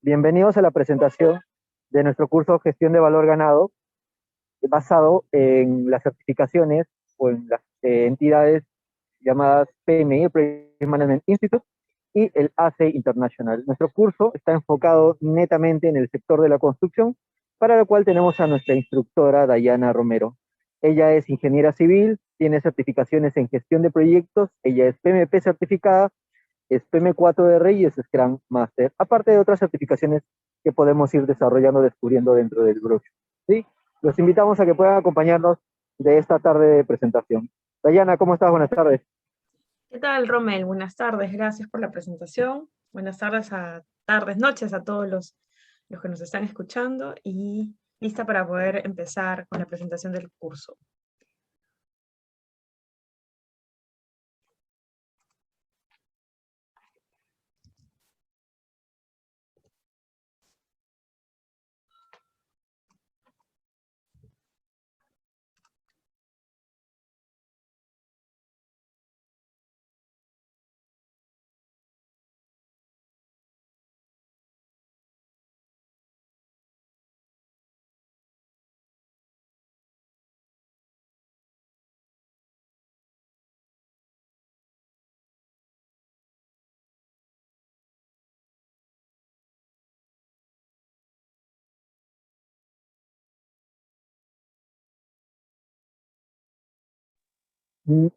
Bienvenidos a la presentación de nuestro curso Gestión de Valor Ganado, basado en las certificaciones o en las entidades llamadas PMI, Project Management Institute, y el ACE International. Nuestro curso está enfocado netamente en el sector de la construcción, para lo cual tenemos a nuestra instructora Dayana Romero. Ella es ingeniera civil, tiene certificaciones en gestión de proyectos, ella es PMP certificada, es PM4R y es Scrum Master, aparte de otras certificaciones que podemos ir desarrollando, descubriendo dentro del brochure. ¿Sí? Los invitamos a que puedan acompañarnos de esta tarde de presentación. Dayana, ¿cómo estás? Buenas tardes. ¿Qué tal, Romel? Buenas tardes, gracias por la presentación. Buenas tardes, noches a todos los que nos están escuchando y lista para poder empezar con la presentación del curso.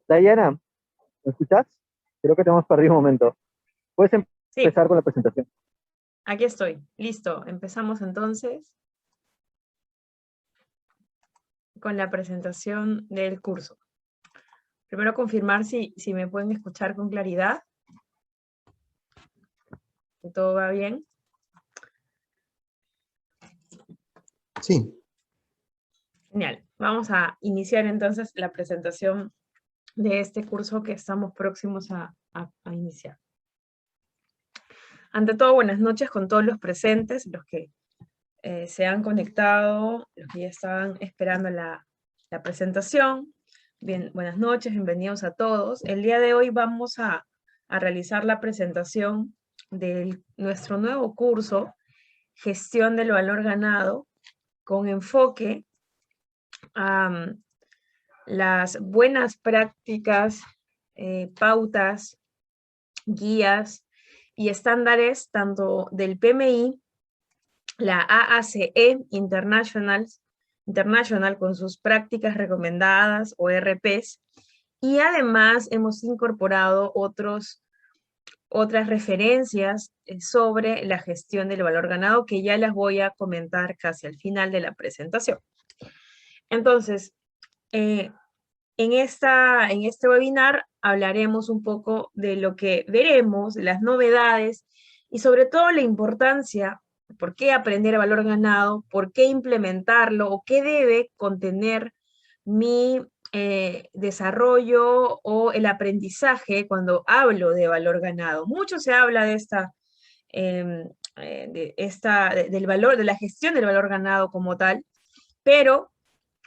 Dayana, ¿me escuchas? Creo que te hemos perdido un momento. ¿Puedes Sí, empezar con la presentación? aquí estoy. Listo. Empezamos entonces con la presentación del curso. Primero confirmar si me pueden escuchar con claridad. ¿Que todo va bien? Sí. Genial. Vamos a iniciar entonces la presentación de este curso que estamos próximos a iniciar. Ante todo, buenas noches con todos los presentes, los que se han conectado, los que ya estaban esperando la presentación. Bien, buenas noches, bienvenidos a todos. El día de hoy vamos a realizar la presentación de nuestro nuevo curso, Gestión del Valor Ganado, con enfoque a las buenas prácticas, pautas, guías y estándares tanto del PMI, la AACE International con sus prácticas recomendadas o RPs, y además hemos incorporado otras referencias sobre la gestión del valor ganado que ya las voy a comentar casi al final de la presentación. Entonces, en este webinar hablaremos un poco de lo que veremos, de las novedades y sobre todo la importancia, por qué aprender valor ganado, por qué implementarlo o qué debe contener mi desarrollo o el aprendizaje cuando hablo de valor ganado. Mucho se habla de del valor, de la gestión del valor ganado como tal, pero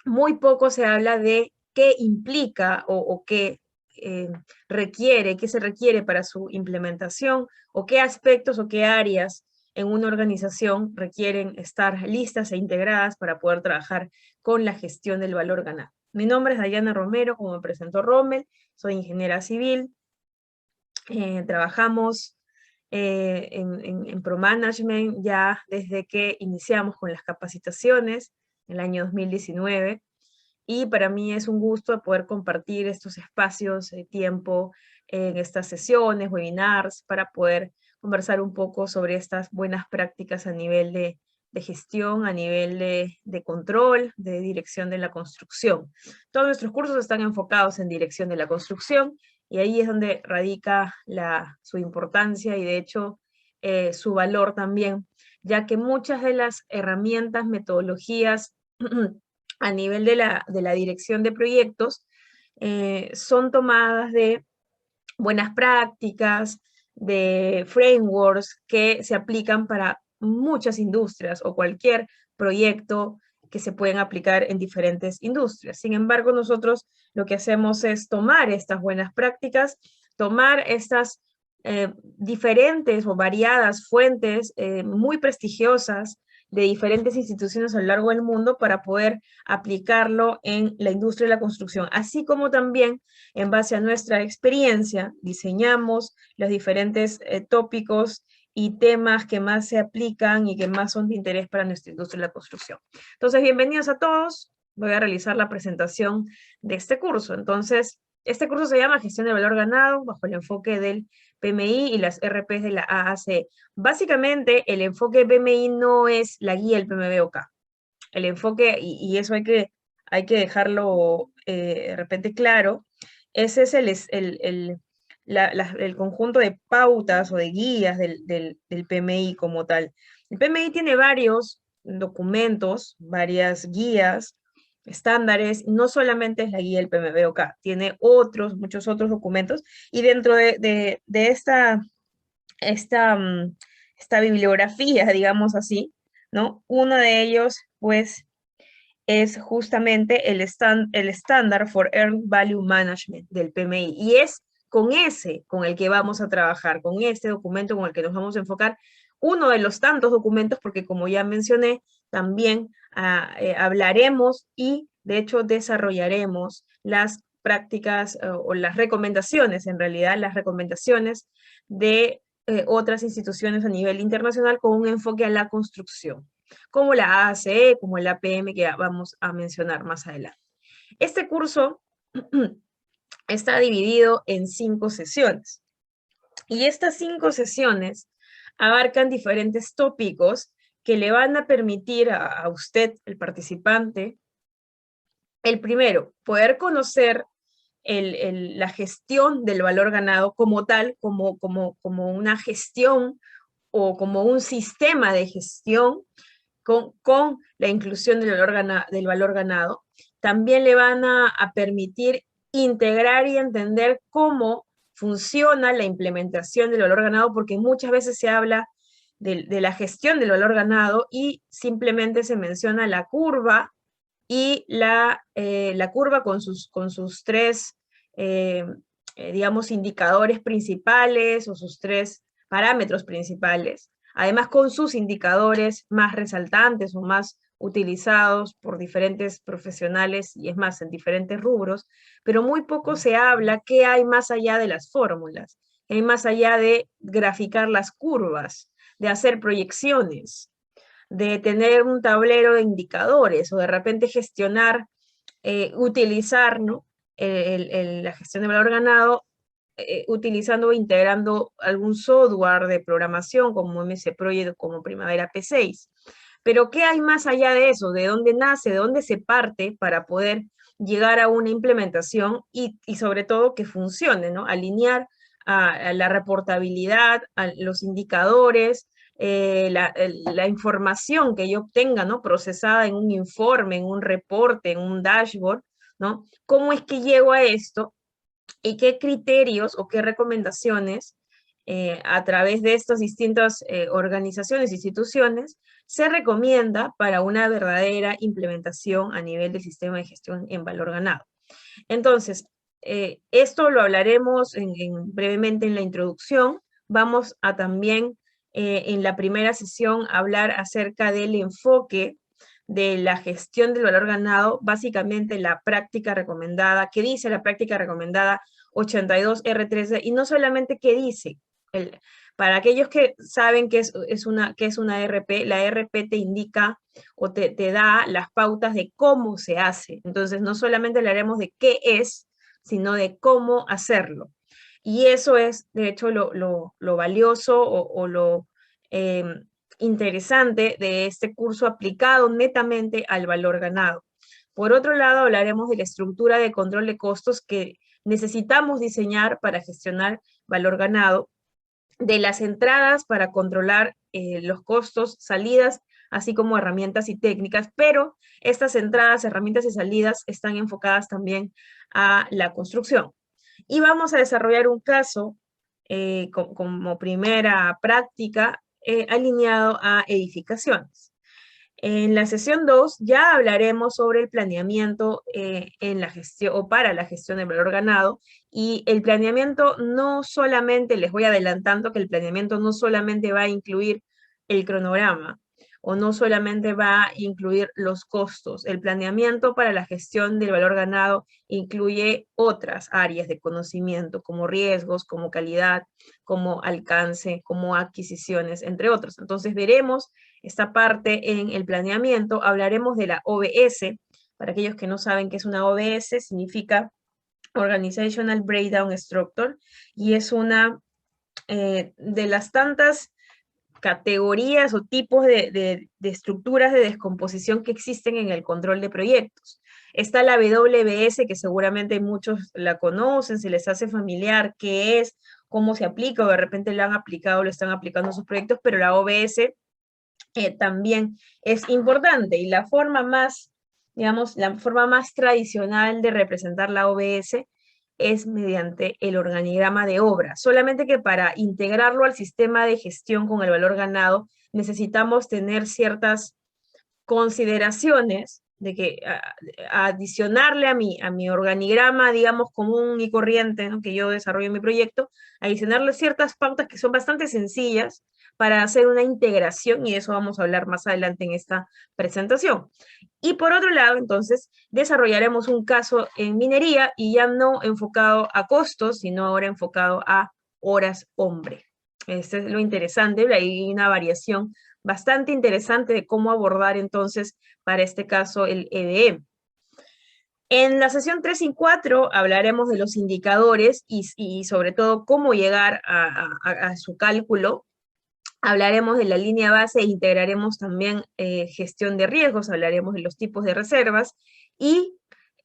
muy poco se habla de qué implica o qué qué se requiere para su implementación, o qué aspectos o qué áreas en una organización requieren estar listas e integradas para poder trabajar con la gestión del valor ganado. Mi nombre es Dayana Romero, como me presentó Rommel, soy ingeniera civil, trabajamos en ProManagement ya desde que iniciamos con las capacitaciones en el año 2019, y para mí es un gusto poder compartir estos espacios de tiempo en estas sesiones, webinars, para poder conversar un poco sobre estas buenas prácticas a nivel de gestión, a nivel de control, de dirección de la construcción. Todos nuestros cursos están enfocados en dirección de la construcción, y ahí es donde radica su importancia y de hecho su valor también, ya que muchas de las herramientas, metodologías a nivel de la dirección de proyectos son tomadas de buenas prácticas, de frameworks que se aplican para muchas industrias o cualquier proyecto que se pueden aplicar en diferentes industrias. Sin embargo, nosotros lo que hacemos es tomar estas buenas prácticas, tomar estas diferentes o variadas fuentes muy prestigiosas de diferentes instituciones a lo largo del mundo para poder aplicarlo en la industria de la construcción, así como también en base a nuestra experiencia diseñamos los diferentes tópicos y temas que más se aplican y que más son de interés para nuestra industria de la construcción. Entonces, bienvenidos a todos. Voy a realizar la presentación de este curso. Entonces, este curso se llama Gestión de Valor Ganado bajo el enfoque del PMI y las RPs de la AAC. Básicamente, el enfoque PMI no es la guía del PMBOK. El enfoque, y eso hay que dejarlo de repente claro, ese es el conjunto de pautas o de guías del PMI como tal. El PMI tiene varios documentos, varias guías, estándares, no solamente es la guía del PMBOK, tiene muchos otros documentos, y dentro de esta bibliografía, digamos así, ¿no? Uno de ellos, pues, es justamente el Standard for Earned Value Management del PMI, y es con el que vamos a trabajar, con este documento con el que nos vamos a enfocar, uno de los tantos documentos, porque como ya mencioné, también hablaremos y de hecho desarrollaremos las prácticas o las recomendaciones, en realidad las recomendaciones de otras instituciones a nivel internacional con un enfoque a la construcción, como la AACE, como el APM, que vamos a mencionar más adelante. Este curso está dividido en 5 sesiones, y estas 5 sesiones abarcan diferentes tópicos que le van a permitir a usted, el participante, el primero, poder conocer la gestión del valor ganado como tal, como una gestión o como un sistema de gestión con la inclusión del valor ganado. También le van a permitir integrar y entender cómo funciona la implementación del valor ganado, porque muchas veces se habla de la gestión del valor ganado y simplemente se menciona la curva y la curva con sus 3, digamos, indicadores principales o sus 3 parámetros principales, además con sus indicadores más resaltantes o más utilizados por diferentes profesionales, y es más, en diferentes rubros, pero muy poco se habla qué hay más allá de las fórmulas, qué hay más allá de graficar las curvas, de hacer proyecciones, de tener un tablero de indicadores o de repente gestionar, utilizar, ¿no? La gestión de valor ganado utilizando o integrando algún software de programación como MS Project o como Primavera P6. Pero ¿qué hay más allá de eso? ¿De dónde nace? ¿De dónde se parte para poder llegar a una implementación y sobre todo que funcione, ¿no? Alinear a la reportabilidad, a los indicadores, la información que yo obtenga, ¿no? Procesada en un informe, en un reporte, en un dashboard, ¿no? ¿Cómo es que llego a esto? ¿Y qué criterios o qué recomendaciones a través de estas distintas organizaciones, instituciones, se recomienda para una verdadera implementación a nivel del sistema de gestión en valor ganado? Entonces, esto lo hablaremos brevemente en la introducción. Vamos a también en la primera sesión hablar acerca del enfoque de la gestión del valor ganado, básicamente la práctica recomendada, qué dice la práctica recomendada 82R13, y no solamente qué dice. Para aquellos que saben que es una RP, la RP te indica o te da las pautas de cómo se hace. Entonces, no solamente hablaremos de qué es, sino de cómo hacerlo. Y eso es, de hecho, lo valioso o lo interesante de este curso aplicado netamente al valor ganado. Por otro lado, hablaremos de la estructura de control de costos que necesitamos diseñar para gestionar valor ganado, de las entradas para controlar los costos, salidas, así como herramientas y técnicas, pero estas entradas, herramientas y salidas están enfocadas también a la construcción. Y vamos a desarrollar un caso como primera práctica alineado a edificaciones. En la sesión 2 ya hablaremos sobre el planeamiento en la gestión o para la gestión del valor ganado, y el planeamiento no solamente, les voy adelantando que el planeamiento no solamente va a incluir el cronograma o no solamente va a incluir los costos. El planeamiento para la gestión del valor ganado incluye otras áreas de conocimiento como riesgos, como calidad, como alcance, como adquisiciones, entre otros. Entonces veremos esta parte en el planeamiento. Hablaremos de la OBS. Para aquellos que no saben qué es una OBS, significa Organizational Breakdown Structure, y es una de las tantas categorías o tipos de estructuras de descomposición que existen en el control de proyectos. Está la WBS, que seguramente muchos la conocen, se les hace familiar qué es, cómo se aplica, o de repente lo han aplicado, lo están aplicando en sus proyectos, pero la OBS también es importante, y la forma más, digamos, la forma más tradicional de representar la OBS es mediante el organigrama de obra. Solamente que para integrarlo al sistema de gestión con el valor ganado, necesitamos tener ciertas consideraciones de que adicionarle a mi organigrama, digamos, común y corriente, ¿no?, que yo desarrollo en mi proyecto, adicionarle ciertas pautas que son bastante sencillas para hacer una integración, y de eso vamos a hablar más adelante en esta presentación. Y por otro lado, entonces, desarrollaremos un caso en minería, y ya no enfocado a costos, sino ahora enfocado a horas hombre. Este es lo interesante, hay una variación bastante interesante de cómo abordar entonces, para este caso, el EBM. En la sesión 3 y 4 hablaremos de los indicadores y sobre todo cómo llegar a su cálculo. Hablaremos de la línea base e integraremos también gestión de riesgos, hablaremos de los tipos de reservas, y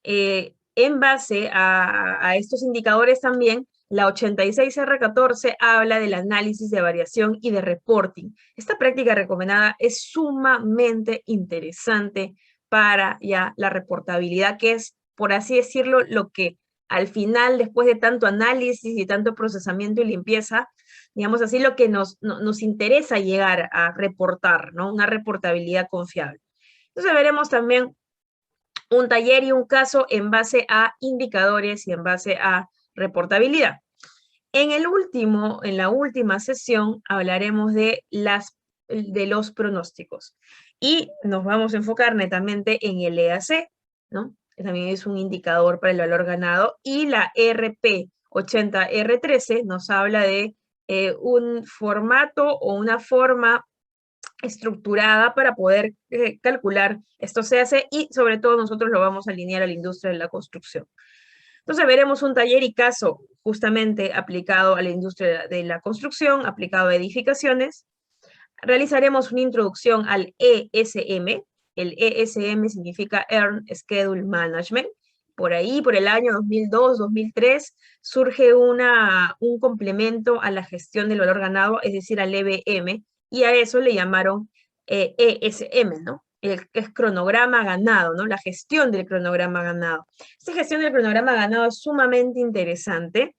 en base a estos indicadores también, la 86R14 habla del análisis de variación y de reporting. Esta práctica recomendada es sumamente interesante para ya la reportabilidad, que es, por así decirlo, lo que al final, después de tanto análisis y tanto procesamiento y limpieza, digamos así, lo que nos interesa llegar a reportar, ¿no? Una reportabilidad confiable. Entonces veremos también un taller y un caso en base a indicadores y en base a reportabilidad. En la última sesión hablaremos de los pronósticos, y nos vamos a enfocar netamente en el EAC, ¿no?, que también es un indicador para el valor ganado, y la RP80R13 nos habla de un formato o una forma estructurada para poder calcular esto se hace, y sobre todo nosotros lo vamos a alinear a la industria de la construcción. Entonces veremos un taller y caso justamente aplicado a la industria de la construcción, aplicado a edificaciones. Realizaremos una introducción al ESM. El ESM significa Earn Schedule Management. Por ahí, por el año 2002, 2003, surge un complemento a la gestión del valor ganado, es decir, al EBM, y a eso le llamaron ESM, ¿no? Que es cronograma ganado, ¿no? La gestión del cronograma ganado. Esta gestión del cronograma ganado es sumamente interesante.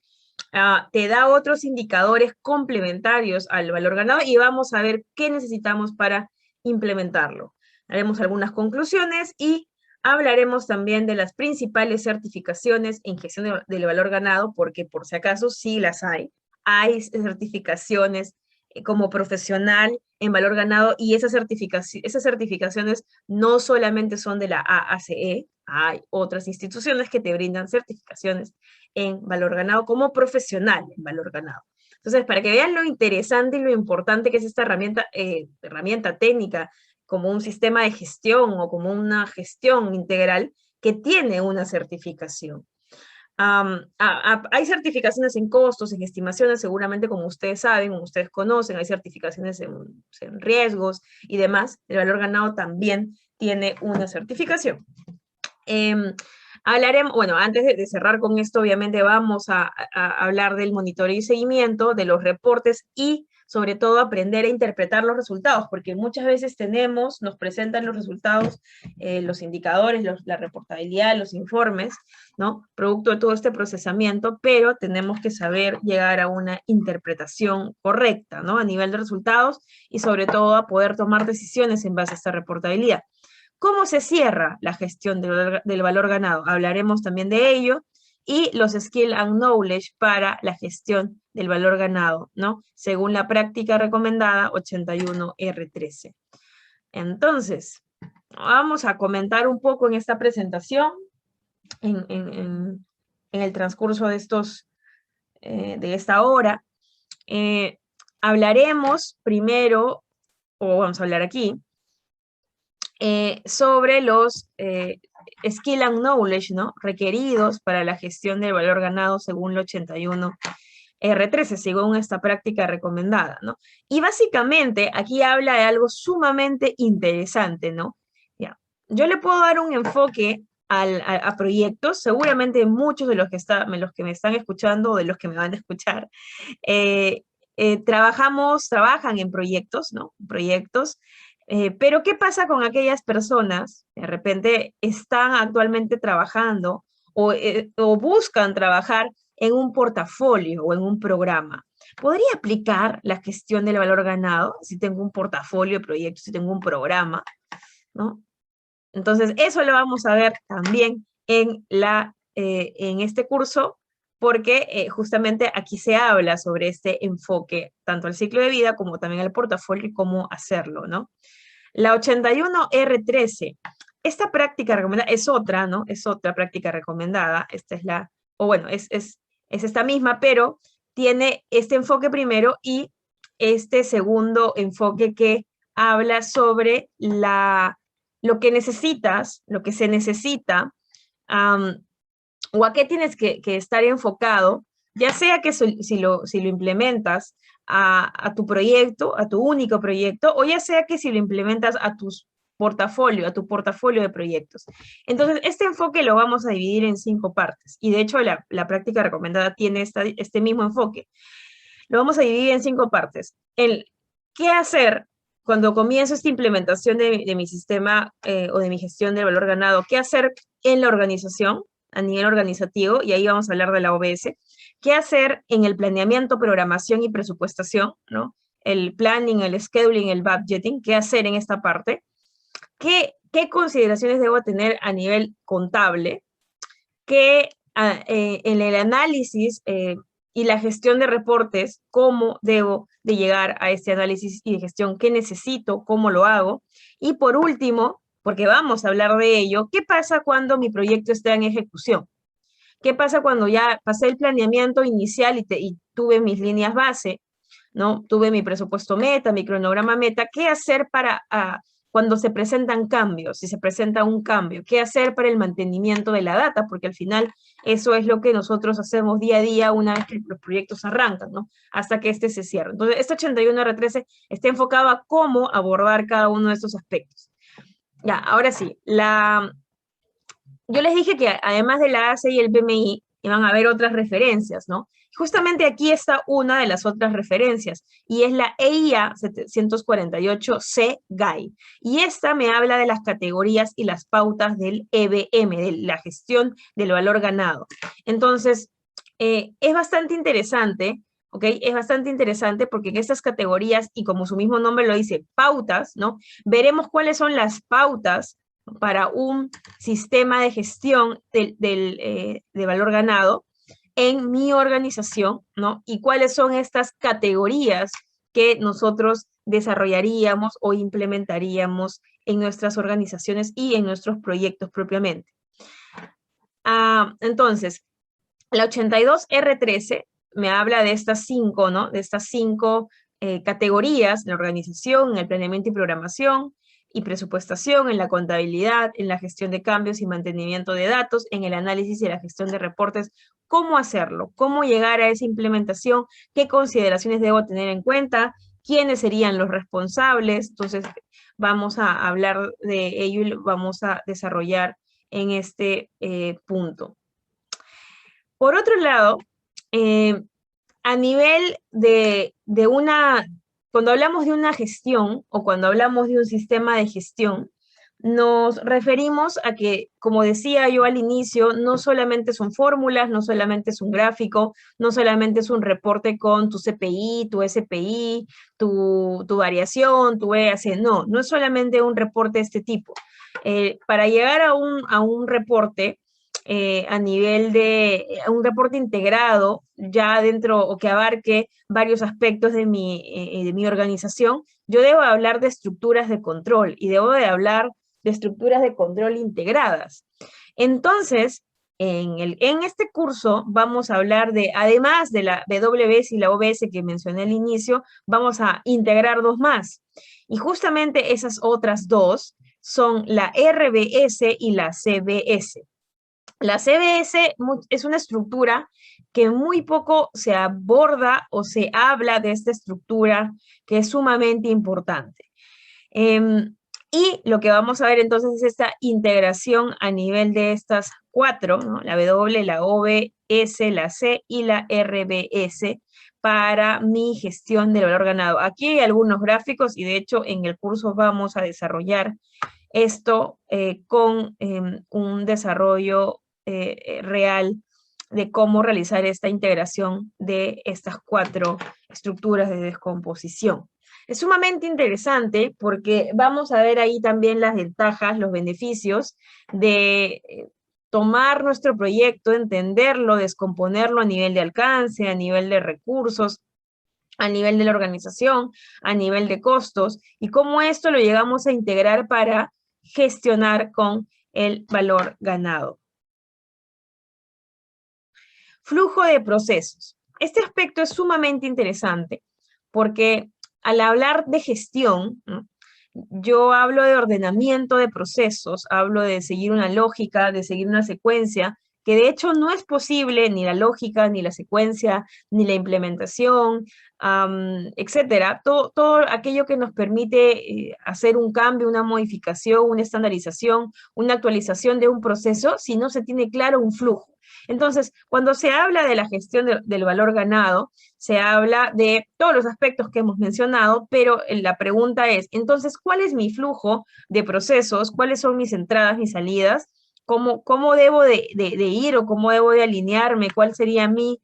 Te da otros indicadores complementarios al valor ganado, y vamos a ver qué necesitamos para implementarlo. Haremos algunas conclusiones y hablaremos también de las principales certificaciones en gestión del valor ganado, porque por si acaso sí las hay. Hay certificaciones como profesional en valor ganado, y esas certificaciones no solamente son de la AACE, hay otras instituciones que te brindan certificaciones en valor ganado como profesional en valor ganado. Entonces, para que vean lo interesante y lo importante que es esta herramienta técnica, como un sistema de gestión o como una gestión integral que tiene una certificación. Hay certificaciones en costos, en estimaciones, seguramente como ustedes saben, como ustedes conocen, hay certificaciones en riesgos y demás. El valor ganado también tiene una certificación. Hablaremos, bueno, antes de cerrar con esto, obviamente vamos a hablar del monitoreo y seguimiento, de los reportes y sobre todo aprender a interpretar los resultados, porque muchas veces nos presentan los resultados, los indicadores, la reportabilidad, los informes, ¿no? Producto de todo este procesamiento, pero tenemos que saber llegar a una interpretación correcta, ¿no? A nivel de resultados y sobre todo a poder tomar decisiones en base a esta reportabilidad. ¿Cómo se cierra la gestión del valor ganado? Hablaremos también de ello. Y los Skill and Knowledge para la gestión del valor ganado, ¿no? Según la práctica recomendada 81R13. Entonces, vamos a comentar un poco en esta presentación, en el transcurso de esta hora. Hablaremos primero, o vamos a hablar aquí, sobre los Skill and Knowledge, ¿no? Requeridos para la gestión del valor ganado según el 81R13, según esta práctica recomendada, ¿no? Y básicamente aquí habla de algo sumamente interesante, ¿no? Ya. Yo le puedo dar un enfoque a proyectos, seguramente muchos de los que me están escuchando o de los que me van a escuchar, trabajan en proyectos, ¿no? Proyectos. Pero ¿qué pasa con aquellas personas que de repente están actualmente trabajando o buscan trabajar en un portafolio o en un programa? ¿Podría aplicar la gestión del valor ganado si tengo un portafolio de proyectos, si tengo un programa, ¿no? Entonces, eso lo vamos a ver también en este curso, porque justamente aquí se habla sobre este enfoque, tanto al ciclo de vida como también al portafolio y cómo hacerlo, ¿no? La 81R13, esta práctica recomendada es otra, ¿no? Es otra práctica recomendada, esta es es esta misma, pero tiene este enfoque primero y este segundo enfoque que habla sobre lo que necesitas, lo que se necesita, o a qué tienes que estar enfocado, ya sea que si lo implementas a tu proyecto, a tu único proyecto, o ya sea que si lo implementas a tu portafolio de proyectos. Entonces, este enfoque lo vamos a dividir en 5 partes, y de hecho la práctica recomendada tiene este mismo enfoque. Lo vamos a dividir en 5 partes. ¿Qué hacer cuando comienzo esta implementación de mi sistema o de mi gestión del valor ganado? ¿Qué hacer en la organización, a nivel organizativo? Y ahí vamos a hablar de la OBS. ¿Qué hacer en el planeamiento, programación y presupuestación, ¿no? El planning, el scheduling, el budgeting. ¿Qué hacer en esta parte? ¿Qué consideraciones debo tener a nivel contable? En el análisis y la gestión de reportes, cómo debo de llegar a este análisis y de gestión, qué necesito, cómo lo hago. Y por último, porque vamos a hablar de ello, ¿qué pasa cuando mi proyecto está en ejecución? ¿Qué pasa cuando ya pasé el planeamiento inicial y tuve mis líneas base, ¿no? Tuve mi presupuesto meta, mi cronograma meta? ¿Qué hacer para cuando se presentan cambios, si se presenta un cambio? ¿Qué hacer para el mantenimiento de la data? Porque al final eso es lo que nosotros hacemos día a día una vez que los proyectos arrancan, ¿no? Hasta que este se cierre. Entonces, este 81R13 está enfocado a cómo abordar cada uno de estos aspectos. Ya, ahora sí, yo les dije que además de la ACE y el PMI, iban a haber otras referencias, ¿no? Justamente aquí está una de las otras referencias, y es la EIA 748C GAI. Y esta me habla de las categorías y las pautas del EBM, de la gestión del valor ganado. Entonces, es bastante interesante, ¿ok? Es bastante interesante porque en estas categorías, y como su mismo nombre lo dice, pautas, ¿no? Veremos cuáles son las pautas para un sistema de gestión de valor ganado en mi organización, ¿no? Y cuáles son estas categorías que nosotros desarrollaríamos o implementaríamos en nuestras organizaciones y en nuestros proyectos propiamente. Entonces, la 82R13 me habla de estas 5, ¿no? De estas 5 categorías: la organización, en el planeamiento y programación y presupuestación, en la contabilidad, en la gestión de cambios y mantenimiento de datos, en el análisis y la gestión de reportes. ¿Cómo hacerlo? ¿Cómo llegar a esa implementación? ¿Qué consideraciones debo tener en cuenta? ¿Quiénes serían los responsables? Entonces, vamos a hablar de ello y lo vamos a desarrollar en este punto. Por otro lado, a nivel de una cuando hablamos de una gestión o cuando hablamos de un sistema de gestión, nos referimos a que, como decía yo al inicio, no solamente son fórmulas, no solamente es un gráfico, no solamente es un reporte con tu CPI, tu SPI, tu variación, tu EAC, no es solamente un reporte de este tipo. Para llegar a un reporte, a nivel de un reporte integrado ya dentro o que abarque varios aspectos de mi organización, yo debo hablar de estructuras de control y debo de hablar de estructuras de control integradas. Entonces, en este curso vamos a hablar de, además de la WBS y la OBS que mencioné al inicio, vamos a integrar dos más. Y justamente esas otras dos son la RBS y la CBS. La CBS es una estructura que muy poco se aborda o se habla de esta estructura que es sumamente importante. Y lo que vamos a ver entonces es esta integración a nivel de estas cuatro, ¿no? La W, la OBS, la C y la RBS para mi gestión del valor ganado. Aquí hay algunos gráficos y de hecho en el curso vamos a desarrollar esto con un desarrollo real de cómo realizar esta integración de estas cuatro estructuras de descomposición. Es sumamente interesante porque vamos a ver ahí también las ventajas, los beneficios de tomar nuestro proyecto, entenderlo, descomponerlo a nivel de alcance, a nivel de recursos, a nivel de la organización, a nivel de costos, y cómo esto lo llegamos a integrar para gestionar con el valor ganado. Flujo de procesos. Este aspecto es sumamente interesante porque al hablar de gestión, ¿no? Yo hablo de ordenamiento de procesos, hablo de seguir una lógica, de seguir una secuencia, que de hecho no es posible ni la lógica, ni la secuencia, ni la implementación, etcétera. Todo aquello que nos permite hacer un cambio, una modificación, una estandarización, una actualización de un proceso, si no se tiene claro un flujo. Entonces, cuando se habla de la gestión del valor ganado, se habla de todos los aspectos que hemos mencionado, pero la pregunta es, entonces, ¿cuál es mi flujo de procesos? ¿Cuáles son mis entradas, mis salidas? ¿Cómo debo de ir o cómo debo de alinearme? ¿Cuál sería mi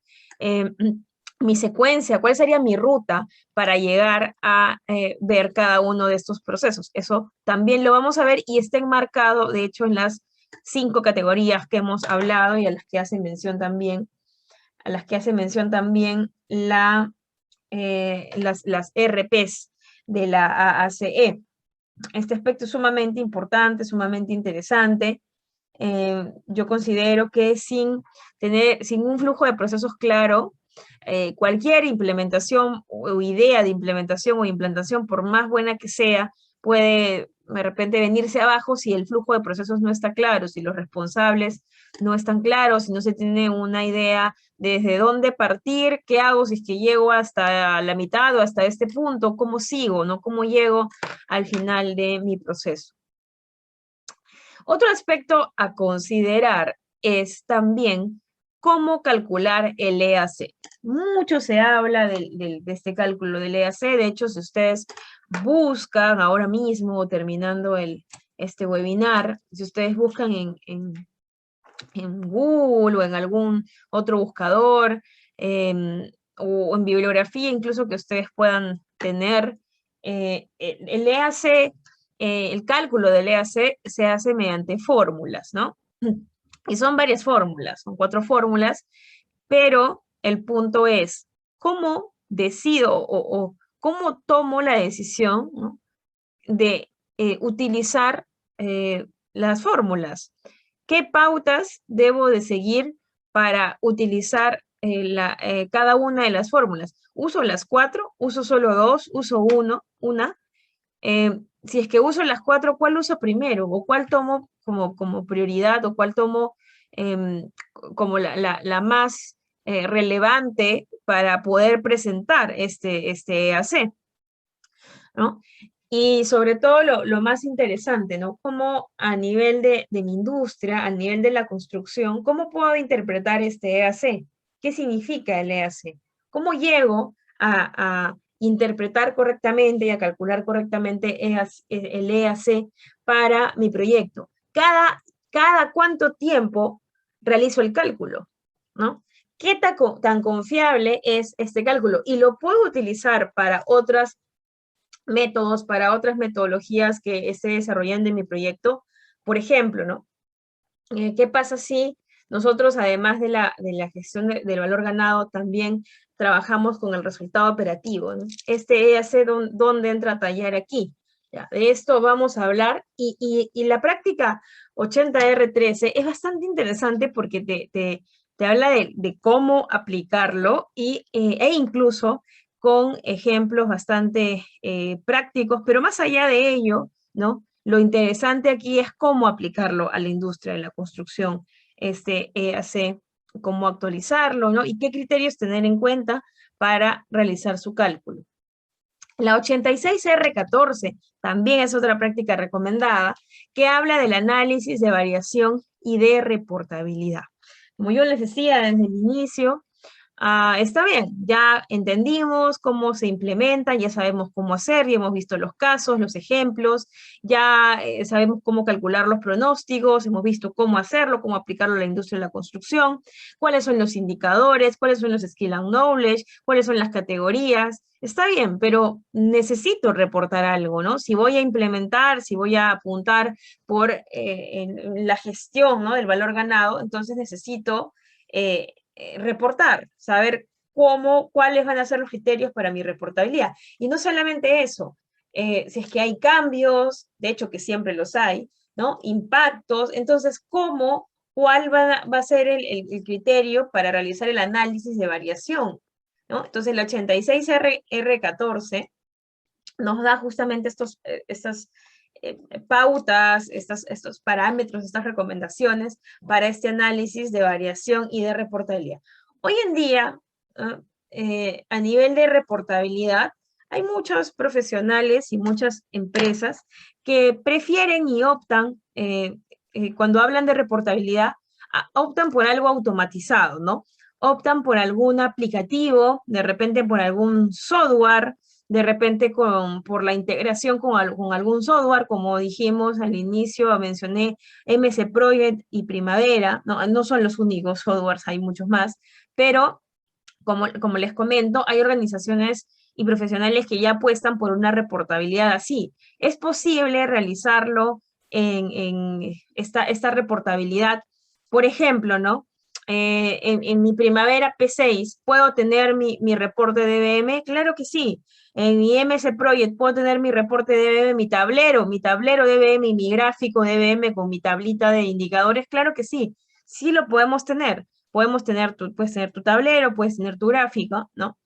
secuencia? ¿Cuál sería mi ruta para llegar a ver cada uno de estos procesos? Eso también lo vamos a ver y está enmarcado, de hecho, en las 5 categorías que hemos hablado y a las que hace mención también, las RPs de la AACE. Este aspecto es sumamente importante, sumamente interesante. Yo considero que sin un flujo de procesos claro, cualquier implementación o idea de implementación o implantación, por más buena que sea, puede de repente venirse abajo si el flujo de procesos no está claro, si los responsables no están claros, si no se tiene una idea desde dónde partir, qué hago si es que llego hasta la mitad o hasta este punto, cómo sigo, ¿no? Cómo llego al final de mi proceso. Otro aspecto a considerar es también cómo calcular el EAC. Mucho se habla de este cálculo del EAC. De hecho, si ustedes buscan ahora mismo, terminando este webinar, si ustedes buscan en Google o en algún otro buscador, o en bibliografía incluso que ustedes puedan tener, el EAC, el cálculo del EAC se hace mediante fórmulas, ¿no? Y son varias fórmulas, son 4 fórmulas, pero el punto es, ¿cómo decido o cómo tomo la decisión, ¿no? de utilizar las fórmulas? ¿Qué pautas debo de seguir para utilizar cada una de las fórmulas? ¿Uso las 4? ¿Uso solo 2? ¿Uso una? Si es que uso las 4, ¿cuál uso primero? ¿O cuál tomo como prioridad? ¿O cuál tomo como la más relevante para poder presentar este EAC? ¿No? Y sobre todo lo más interesante, ¿no? Cómo a nivel de mi industria, a nivel de la construcción, ¿cómo puedo interpretar este EAC? ¿Qué significa el EAC? ¿Cómo llego a interpretar correctamente y a calcular correctamente el EAC para mi proyecto. Cada cuánto tiempo realizo el cálculo, ¿no? ¿Qué tan confiable es este cálculo? Y lo puedo utilizar para otros métodos, para otras metodologías que esté desarrollando en mi proyecto. Por ejemplo, ¿no? ¿Qué pasa si nosotros, además de la gestión del valor ganado, también trabajamos con el resultado operativo, ¿no? Este EAC, ¿dónde entra a tallar aquí? Ya, de esto vamos a hablar, y la práctica 80R13 es bastante interesante porque te habla de cómo aplicarlo e incluso con ejemplos bastante prácticos, pero más allá de ello, ¿no? Lo interesante aquí es cómo aplicarlo a la industria de la construcción, este EAC, cómo actualizarlo, ¿no? Y qué criterios tener en cuenta para realizar su cálculo. La 86R14 también es otra práctica recomendada que habla del análisis de variación y de reportabilidad. Como yo les decía desde el inicio, está bien, ya entendimos cómo se implementa, ya sabemos cómo hacer, ya hemos visto los casos, los ejemplos, ya sabemos cómo calcular los pronósticos, hemos visto cómo hacerlo, cómo aplicarlo a la industria de la construcción, cuáles son los indicadores, cuáles son los skill and knowledge, cuáles son las categorías. Está bien, pero necesito reportar algo, ¿no? Si voy a implementar, si voy a apuntar por en la gestión, ¿no?, del valor ganado, entonces necesito reportar, saber cuáles van a ser los criterios para mi reportabilidad. Y no solamente eso, si es que hay cambios, de hecho que siempre los hay, ¿no? Impactos, entonces, ¿cuál va a ser el criterio para realizar el análisis de variación? ¿No? Entonces, el 86R14 nos da justamente estas pautas, estos parámetros, estas recomendaciones para este análisis de variación y de reportabilidad. Hoy en día, a nivel de reportabilidad, hay muchos profesionales y muchas empresas que prefieren y optan, cuando hablan de reportabilidad, optan por algo automatizado, ¿no? Optan por algún aplicativo, de repente por algún software, de repente por la integración con algún software, como dijimos al inicio, mencioné MS Project y Primavera, no son los únicos softwares, hay muchos más, pero como les comento, hay organizaciones y profesionales que ya apuestan por una reportabilidad así. Es posible realizarlo en esta reportabilidad. Por ejemplo, ¿no? En mi Primavera P6, ¿puedo tener mi reporte de DBM? Claro que sí. En mi MS Project, ¿puedo tener mi reporte de DBM, mi tablero DBM y mi gráfico DBM con mi tablita de indicadores? Claro que sí. Sí lo podemos tener. Puedes tener tu tablero, puedes tener tu gráfico, ¿no?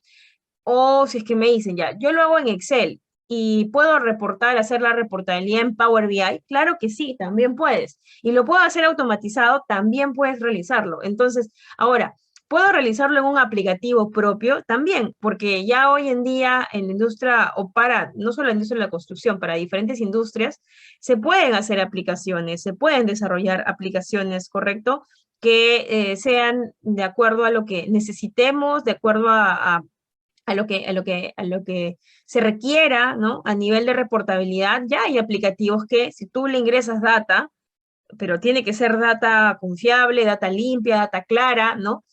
O si es que me dicen ya, yo lo hago en Excel y puedo hacer la reportabilidad en Power BI, claro que sí, también puedes. Y lo puedo hacer automatizado, también puedes realizarlo. Entonces, ahora, ¿puedo realizarlo en un aplicativo propio? También, porque ya hoy en día en la industria, no solo la industria de la construcción, para diferentes industrias, se pueden hacer aplicaciones, se pueden desarrollar aplicaciones, ¿correcto?, que sean de acuerdo a lo que necesitemos, de acuerdo a lo que se requiera, ¿no? A nivel de reportabilidad, ya hay aplicativos que si tú le ingresas data, pero tiene que ser data confiable, data limpia, data clara, ¿no?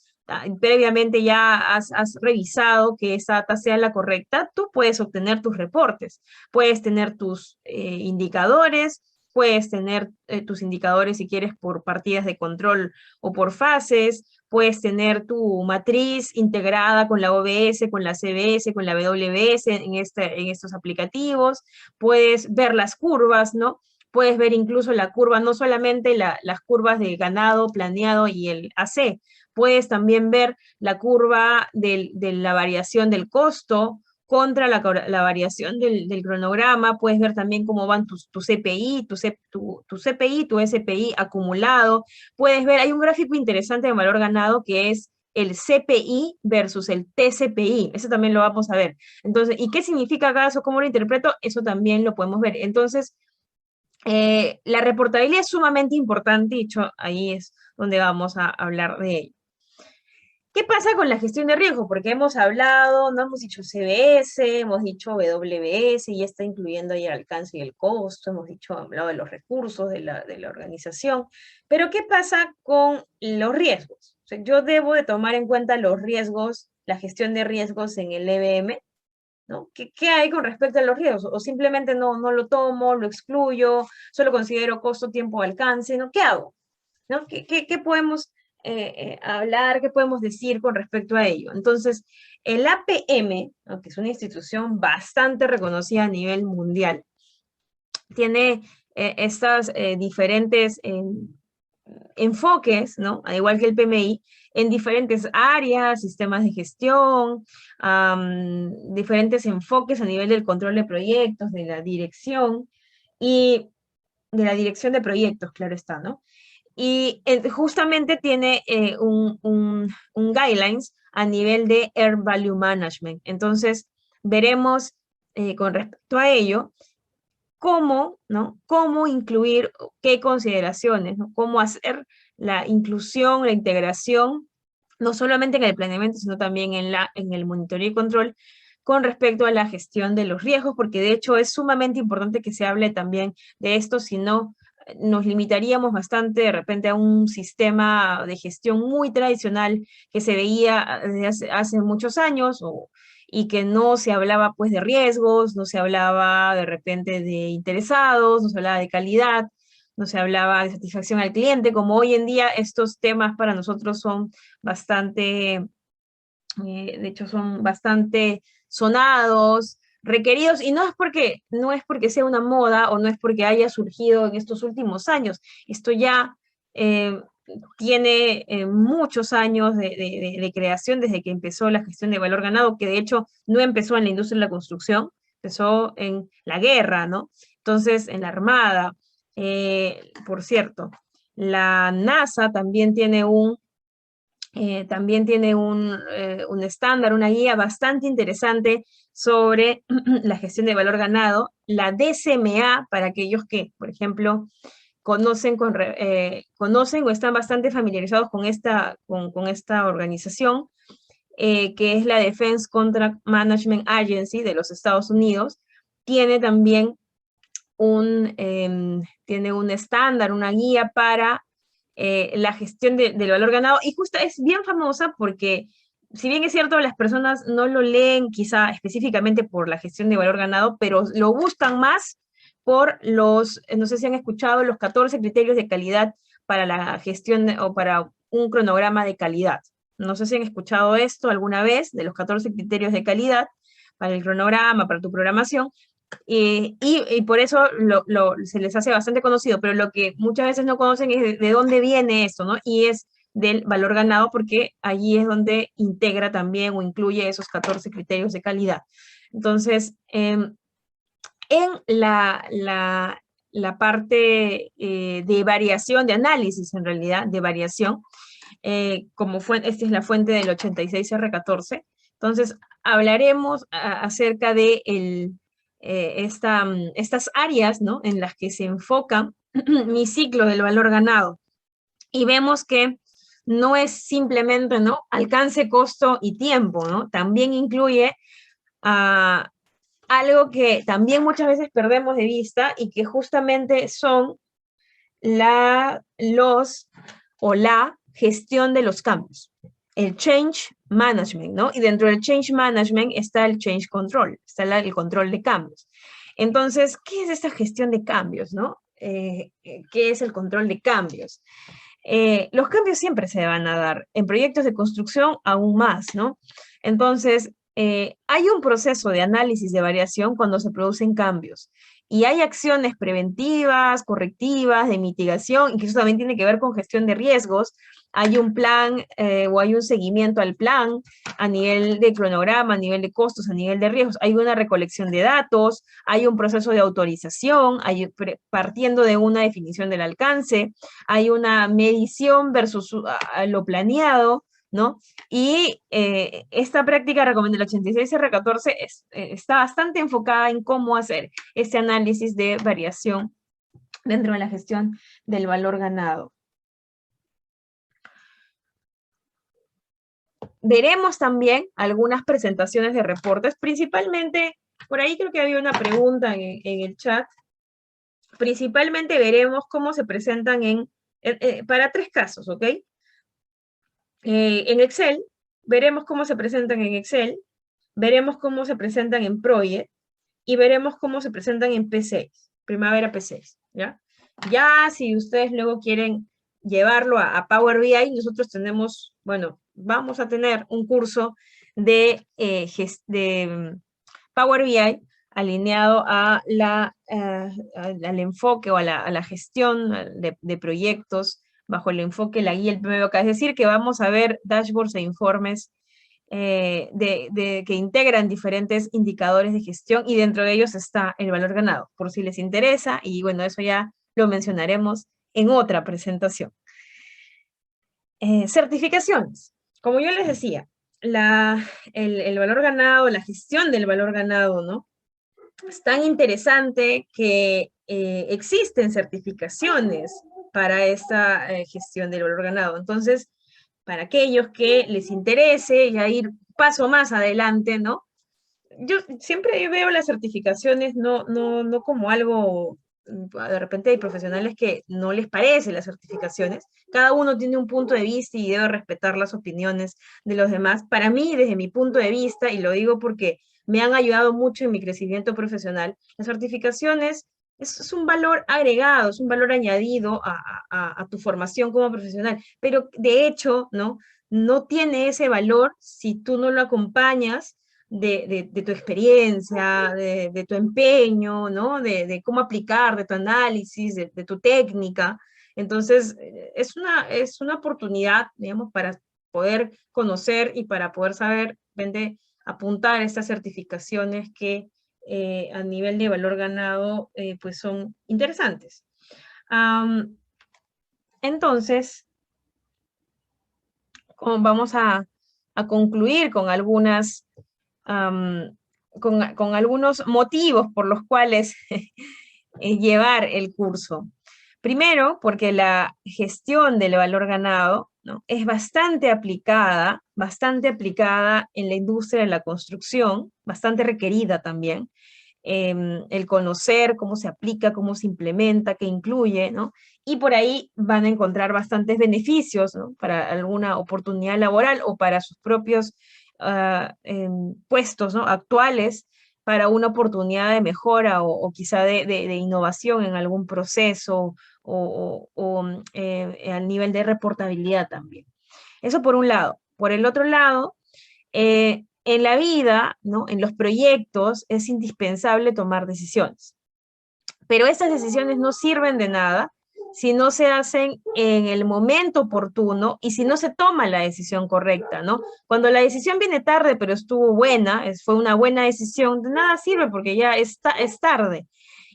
Previamente ya has revisado que esa data sea la correcta, tú puedes obtener tus reportes, puedes tener tus indicadores, puedes tener tus indicadores si quieres por partidas de control o por fases, puedes tener tu matriz integrada con la OBS, con la CBS, con la WBS en estos aplicativos, puedes ver las curvas, ¿no? Puedes ver incluso la curva, no solamente las curvas de ganado, planeado y el AC, puedes también ver la curva de la variación del costo contra la variación del cronograma, puedes ver también cómo van tu CPI, tu CPI, tu SPI acumulado, puedes ver, hay un gráfico interesante de valor ganado que es el CPI versus el TCPI, eso también lo vamos a ver. Entonces, ¿y qué significa cada eso? ¿Cómo lo interpreto? Eso también lo podemos ver. Entonces, la reportabilidad es sumamente importante, y ahí es donde vamos a hablar de ello. ¿Qué pasa con la gestión de riesgo? Porque hemos hablado, no hemos dicho CBS, hemos dicho WBS, y ya está incluyendo ahí el alcance y el costo, hablado de los recursos de la organización, pero ¿qué pasa con los riesgos? O sea, yo debo de tomar en cuenta los riesgos, la gestión de riesgos en el EBM, ¿no? ¿Qué hay con respecto a los riesgos? O simplemente no lo tomo, lo excluyo, solo considero costo, tiempo, alcance, ¿no? ¿Qué hago? ¿No? ¿Qué podemos hablar, qué podemos decir con respecto a ello? Entonces, el APM, ¿no?, que es una institución bastante reconocida a nivel mundial, tiene estas diferentes enfoques, ¿no?, al igual que el PMI, en diferentes áreas, sistemas de gestión, diferentes enfoques a nivel del control de proyectos, de la dirección, y de la dirección de proyectos, claro está, ¿no? Y justamente tiene un guidelines a nivel de Air Value Management. Entonces, veremos con respecto a ello, cómo, ¿no?, cómo incluir, qué consideraciones, ¿no?, cómo hacer la inclusión, la integración, no solamente en el planeamiento, sino también en el monitoreo y control, con respecto a la gestión de los riesgos, porque de hecho es sumamente importante que se hable también de esto, si no nos limitaríamos bastante de repente a un sistema de gestión muy tradicional que se veía desde hace muchos años, y que no se hablaba pues de riesgos, no se hablaba de repente de interesados, no se hablaba de calidad, no se hablaba de satisfacción al cliente, como hoy en día estos temas para nosotros son bastante, de hecho son bastante sonados, requeridos, y no es porque sea una moda o no es porque haya surgido en estos últimos años. Esto ya tiene muchos años de creación desde que empezó la gestión de valor ganado, que de hecho no empezó en la industria de la construcción, empezó en la guerra, ¿no? Entonces, en la Armada. Por cierto, la NASA también tiene un estándar, una guía bastante interesante sobre la gestión de valor ganado. La DCMA, para aquellos que, por ejemplo, conocen o están bastante familiarizados con esta organización, que es la Defense Contract Management Agency de los Estados Unidos, tiene también tiene un estándar, una guía para la gestión del valor ganado, y justo es bien famosa porque, si bien es cierto, las personas no lo leen quizá específicamente por la gestión de valor ganado, pero lo buscan más por no sé si han escuchado, los 14 criterios de calidad para la gestión o para un cronograma de calidad. No sé si han escuchado esto alguna vez, de los 14 criterios de calidad para el cronograma, para tu programación. Y por eso se les hace bastante conocido, pero lo que muchas veces no conocen es de dónde viene esto, ¿no? Y es del valor ganado, porque allí es donde integra también o incluye esos 14 criterios de calidad. Entonces, en la parte de variación, de análisis en realidad, de variación, esta es la fuente del 86R14, entonces hablaremos acerca de estas áreas, ¿no?, en las que se enfoca mi ciclo del valor ganado. Y vemos que no es simplemente, ¿no?, alcance, costo y tiempo, ¿no? También incluye algo que también muchas veces perdemos de vista, y que justamente son la gestión de los cambios, el change management, ¿no? Y dentro del change management está el change control, está el control de cambios. Entonces, ¿qué es esta gestión de cambios, no? ¿Qué es el control de cambios? Los cambios siempre se van a dar, en proyectos de construcción aún más, ¿no? Entonces, hay un proceso de análisis de variación cuando se producen cambios, y hay acciones preventivas, correctivas, de mitigación, y que eso también tiene que ver con gestión de riesgos. Hay un plan o hay un seguimiento al plan a nivel de cronograma, a nivel de costos, a nivel de riesgos. Hay una recolección de datos, hay un proceso de autorización, partiendo de una definición del alcance, hay una medición versus lo planeado, ¿no? Y esta práctica recomendada, el 86R14, está bastante enfocada en cómo hacer este análisis de variación dentro de la gestión del valor ganado. veremos también algunas presentaciones de reportes, principalmente, por ahí creo que había una pregunta en el chat, principalmente veremos cómo se presentan para 3 casos, ¿ok? En Excel, veremos cómo se presentan en Excel, veremos cómo se presentan en Project, y veremos cómo se presentan en P6, Primavera P6, ¿ya? Ya si ustedes luego quieren llevarlo a Power BI, nosotros tenemos, bueno, vamos a tener un curso de Power BI alineado al enfoque o a la gestión de proyectos bajo el enfoque, la guía, el PMBOK. Es decir, que vamos a ver dashboards e informes que integran diferentes indicadores de gestión y dentro de ellos está el valor ganado, por si les interesa, y bueno, eso ya lo mencionaremos en otra presentación. Certificaciones. Como yo les decía, el valor ganado, la gestión del valor ganado, ¿no? Es tan interesante que existen certificaciones para esta gestión del valor ganado. Entonces, para aquellos que les interese ya ir paso más adelante, ¿no? Yo siempre veo las certificaciones no como algo, de repente hay profesionales que no les parece las certificaciones, cada uno tiene un punto de vista y debe respetar las opiniones de los demás. Para mí, desde mi punto de vista, y lo digo porque me han ayudado mucho en mi crecimiento profesional, las certificaciones es un valor agregado, es un valor añadido a tu formación como profesional, pero de hecho, no tiene ese valor si tú no lo acompañas de tu experiencia, de tu empeño, ¿no? De cómo aplicar, de tu análisis, de tu técnica. Entonces, es una oportunidad, digamos, para poder conocer y para poder saber, apuntar a estas certificaciones que a nivel de valor ganado, pues son interesantes. Entonces, vamos a concluir con algunas, con algunos motivos por los cuales llevar el curso. Primero, porque la gestión del valor ganado, ¿no? Es bastante aplicada en la industria de la construcción, bastante requerida también. El conocer cómo se aplica, cómo se implementa, qué incluye, ¿no? Y por ahí van a encontrar bastantes beneficios, ¿no? Para alguna oportunidad laboral o para sus propios puestos, ¿no? Actuales, para una oportunidad de mejora o quizá de innovación en algún proceso o al nivel de reportabilidad también. Eso por un lado. Por el otro lado, en la vida, ¿no? En los proyectos, es indispensable tomar decisiones. Pero estas decisiones no sirven de nada si no se hacen en el momento oportuno y si no se toma la decisión correcta, ¿no? Cuando la decisión viene tarde, pero estuvo buena, fue una buena decisión, de nada sirve porque ya es tarde.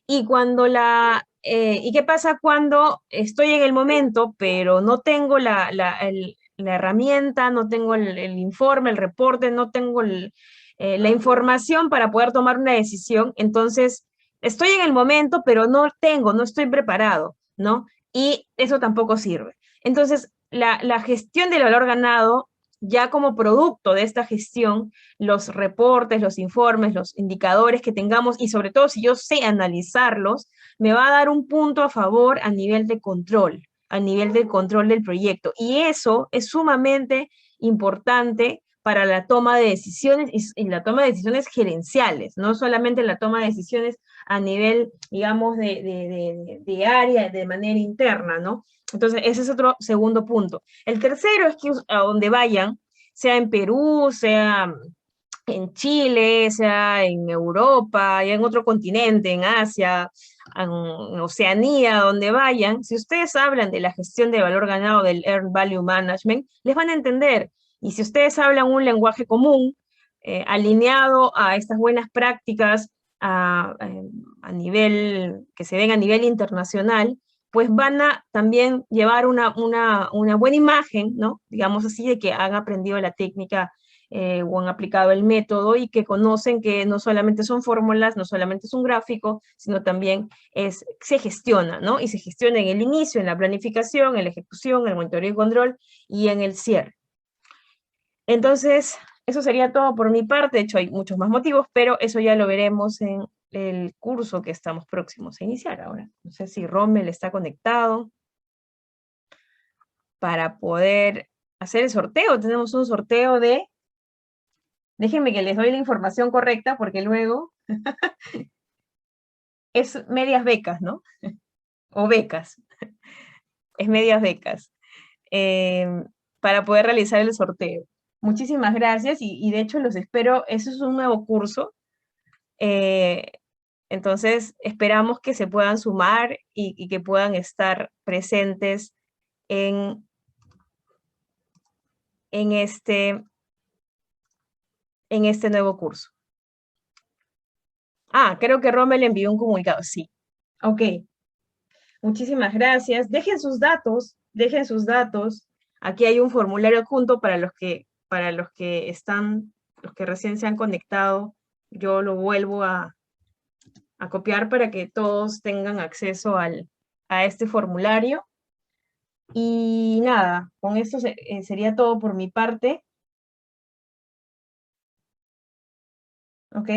Y cuando ¿y qué pasa cuando estoy en el momento, pero no tengo la herramienta, no tengo el informe, el reporte, no tengo la información para poder tomar una decisión? Entonces, estoy en el momento, pero no estoy preparado, ¿no? Y eso tampoco sirve. Entonces, la gestión del valor ganado, ya como producto de esta gestión, los reportes, los informes, los indicadores que tengamos, y sobre todo si yo sé analizarlos, me va a dar un punto a favor a nivel de control del proyecto. Y eso es sumamente importante para la toma de decisiones y la toma de decisiones gerenciales, no solamente la toma de decisiones a nivel, digamos, de área, de manera interna, ¿no? Entonces, ese es otro segundo punto. El tercero es que a donde vayan, sea en Perú, sea en Chile, sea en Europa, ya en otro continente, en Asia, en Oceanía, donde vayan, si ustedes hablan de la gestión de valor ganado del Earned Value Management, les van a entender. Y si ustedes hablan un lenguaje común, alineado a estas buenas prácticas que se ven a nivel internacional, pues van a también llevar una buena imagen, ¿no? Digamos así, de que han aprendido la técnica o han aplicado el método y que conocen que no solamente son fórmulas, no solamente es un gráfico, sino también se gestiona, ¿no? Y se gestiona en el inicio, en la planificación, en la ejecución, en el monitoreo y control y en el cierre. Entonces, eso sería todo por mi parte. De hecho, hay muchos más motivos, pero eso ya lo veremos en el curso que estamos próximos a iniciar ahora. No sé si Rommel está conectado para poder hacer el sorteo. Tenemos un sorteo de... Déjenme que les doy la información correcta, porque luego es medias becas, ¿no? O becas. Es medias becas. Para poder realizar el sorteo. Muchísimas gracias y de hecho los espero. Eso es un nuevo curso. Entonces esperamos que se puedan sumar y que puedan estar presentes en este nuevo curso. Ah, creo que Rommel envió un comunicado. Sí. Ok. Muchísimas gracias. Dejen sus datos, dejen sus datos. Aquí hay un formulario adjunto para los que recién se han conectado. Yo lo vuelvo a copiar para que todos tengan acceso a este formulario. Y nada, con esto sería todo por mi parte. ¿Ok?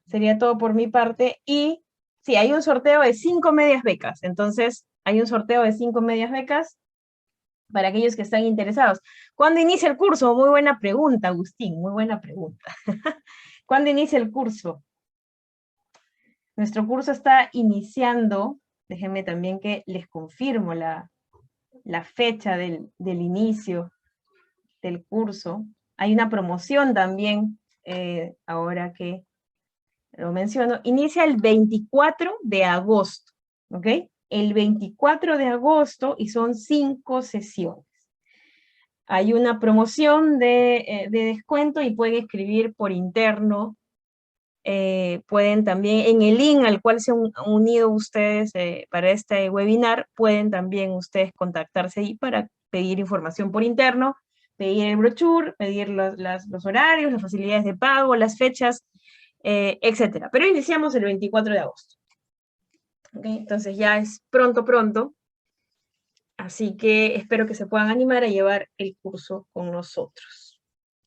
Sería todo por mi parte. Y sí, hay un sorteo de 5 medias becas. Entonces, hay un sorteo de 5 medias becas para aquellos que están interesados. ¿Cuándo inicia el curso? Muy buena pregunta, Agustín, muy buena pregunta. ¿Cuándo inicia el curso? Nuestro curso está iniciando, déjenme también que les confirmo la fecha del inicio del curso. Hay una promoción también, ahora que lo menciono. Inicia el 24 de agosto, ¿ok? El 24 de agosto y son 5 sesiones. Hay una promoción de descuento y pueden escribir por interno. Pueden también, en el link al cual se han unido ustedes para este webinar, pueden también ustedes contactarse ahí para pedir información por interno, pedir el brochure, pedir los horarios, las facilidades de pago, las fechas, etc. Pero iniciamos el 24 de agosto. ¿Okay? Entonces ya es pronto. Así que espero que se puedan animar a llevar el curso con nosotros.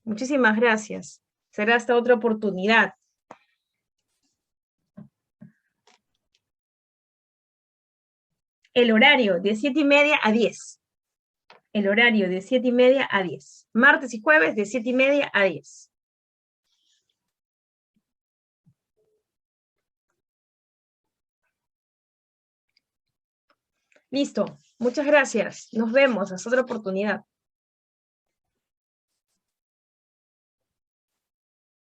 Muchísimas gracias. Será hasta otra oportunidad. El horario de 7:30 a 10. El horario de 7:30 a 10. Martes y jueves de 7:30 a 10. Listo. Muchas gracias. Nos vemos. Hasta otra oportunidad.